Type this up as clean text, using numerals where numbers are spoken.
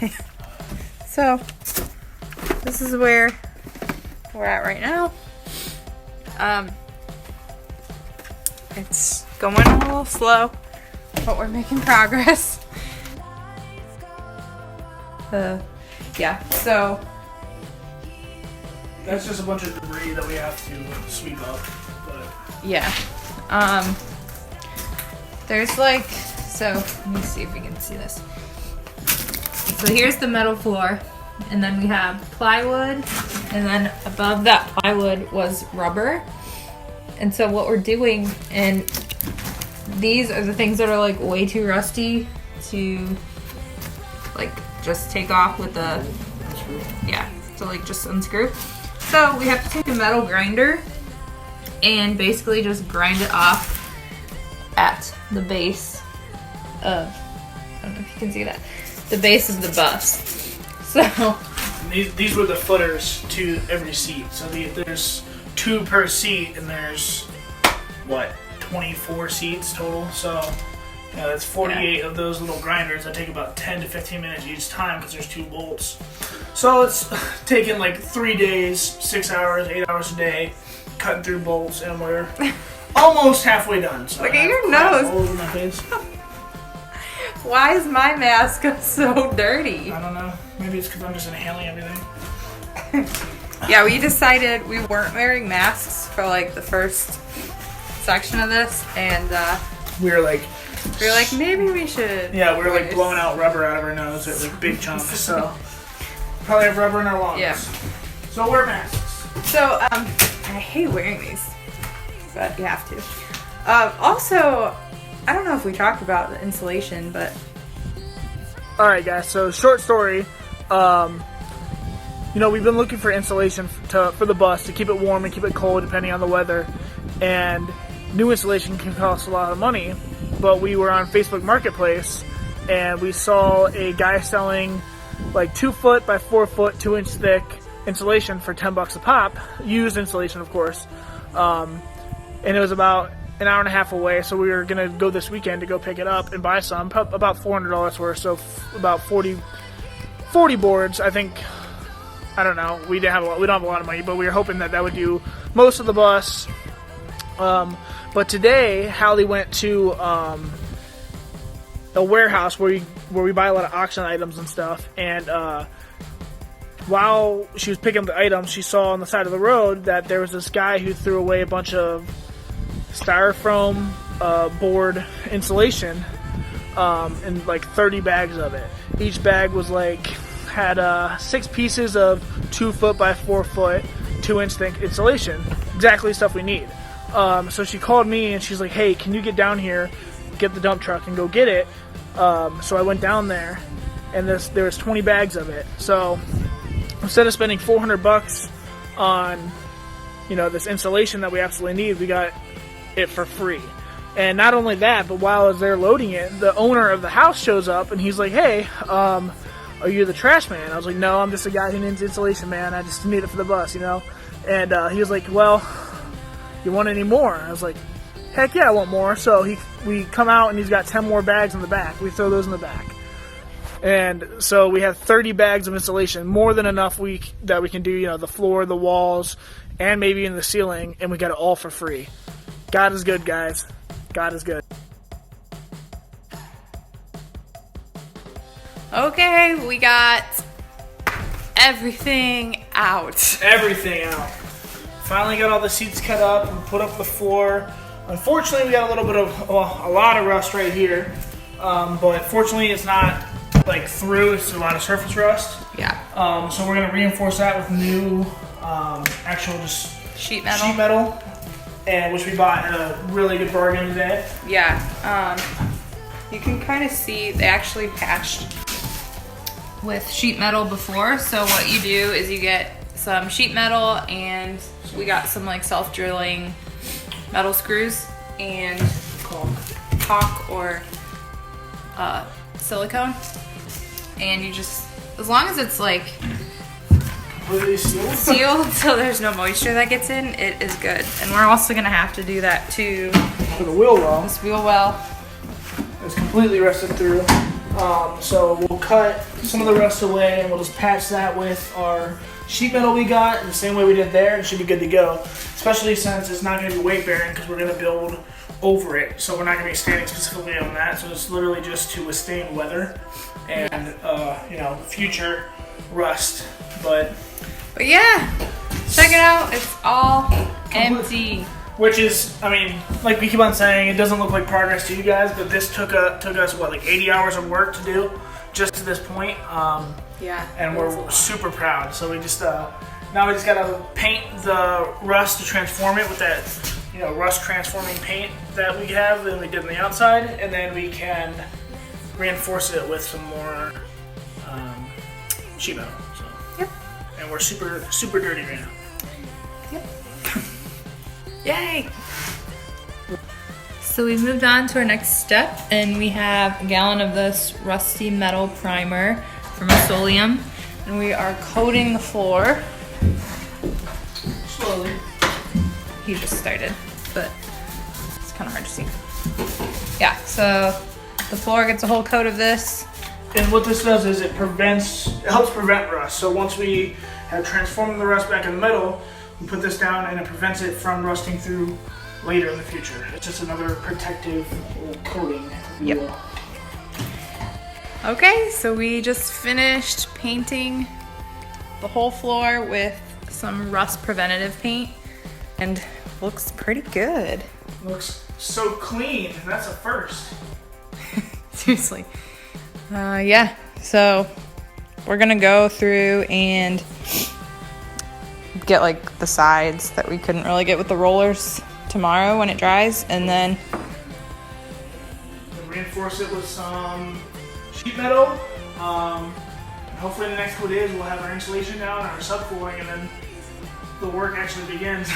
Okay. So this is where we're at right now. It's going a little slow, but we're making progress. Yeah, so that's just a bunch of debris that we have to sweep up. But yeah, there's like, so let me see if we can see this. So here's the metal floor, and then we have plywood, and then above that plywood was rubber. And so what we're doing, and these are the things that are like way too rusty to like just take off with the, yeah, to like just unscrew. So we have to take a metal grinder and basically just grind it off at the base of, I don't know if you can see that, the base of the bus. So these were the footers to every seat. So there's 2 per seat, and there's what, 24 seats total. So yeah, that's 48 of those little grinders that take about 10 to 15 minutes each time because there's 2 bolts. So it's taking like 3 days, 6 hours, 8 hours a day, cutting through bolts, and we're almost halfway done. So look at your nose. All over my face. Why is my mask so dirty? I don't know. Maybe it's because I'm just inhaling everything. Yeah, we decided we weren't wearing masks for like the first section of this, and we were like maybe we should. Yeah, we were like blowing out rubber out of our nose at like big chunks. So probably have rubber in our lungs. Yeah. So wear masks. So I hate wearing these, but you have to. Also, I don't know if we talked about the insulation, but all right, guys. So short story. You know, we've been looking for insulation for the bus to keep it warm and keep it cold depending on the weather. And new insulation can cost a lot of money. But we were on Facebook Marketplace and we saw a guy selling like 2 foot by 4 foot, 2 inch thick insulation for $10 a pop. Used insulation, of course. And it was about an hour and a half away. So we were going to go this weekend to go pick it up and buy some. About $400 worth. So about 40 boards, I think. I don't know. We don't have a lot of money, but we were hoping that would do most of the bus. But today, Hallie went to a warehouse where we buy a lot of auction items and stuff. And while she was picking up the items, she saw on the side of the road that there was this guy who threw away a bunch of styrofoam board insulation, and like 30 bags of it. Each bag was had 6 pieces of 2 foot by 4 foot, 2 inch thick insulation. Exactly the stuff we need. So she called me and she's like, hey, can you get down here, get the dump truck and go get it? So I went down there and there was 20 bags of it. So instead of spending $400 on, you know, this insulation that we absolutely need, we got it for free. And not only that, but while I was there loading it, the owner of the house shows up and he's like, hey, are you the trash man? I was like, no, I'm just a guy who needs insulation, man. I just need it for the bus, you know? And he was like, well, you want any more? I was like, heck yeah, I want more. So we come out and he's got 10 more bags in the back. We throw those in the back. And so we have 30 bags of insulation, more than enough that we can do, you know, the floor, the walls, and maybe in the ceiling, and we got it all for free. God is good, guys. God is good. okay, we got everything out. Everything out. Finally got all the seats cut up and put up the floor. Unfortunately, we got a lot of rust right here. But fortunately, it's not like through. It's a lot of surface rust. Yeah. So we're gonna reinforce that with new, actual just sheet metal. Sheet metal, and which we bought at a really good bargain today. Yeah. You can kind of see they actually patched with sheet metal before. So what you do is you get some sheet metal, and we got some like self-drilling metal screws and caulk or silicone, and you just, as long as it's like sealed so there's no moisture that gets in, it is good. And we're also gonna have to do that to the wheel well. this wheel well. It's completely rusted through. So we'll cut some of the rust away and we'll just patch that with our sheet metal we got in the same way we did there. It should be good to go, especially since it's not going to be weight bearing because we're going to build over it. So we're not going to be standing specifically on that. So it's literally just to withstand weather and future rust. But yeah, check it out. It's all empty. Which is, I mean, like we keep on saying, it doesn't look like progress to you guys, but this took us what, like 80 hours of work to do just to this point. Yeah. And we're super proud. So we just now we just gotta paint the rust to transform it with that, rust transforming paint that we have that we did on the outside, and then we can reinforce it with some more sheet metal. So. Yep. And we're super dirty right now. Yep. Yay! So we've moved on to our next step, and we have a gallon of this rusty metal primer from Rust-Oleum, and we are coating the floor. Slowly. He just started, but it's kind of hard to see. Yeah, so the floor gets a whole coat of this. And what this does is it helps prevent rust. So once we have transformed the rust back in the metal, we put this down and it prevents it from rusting through later in the future. It's just another protective coating. Yep. Okay, so we just finished painting the whole floor with some rust preventative paint, and looks pretty good. Looks so clean. That's a first. Seriously. Yeah, so we're gonna go through and get like the sides that we couldn't really get with the rollers tomorrow when it dries, and then reinforce it with some sheet metal. Hopefully in the next couple days we'll have our insulation down, our subflooring, and then the work actually begins.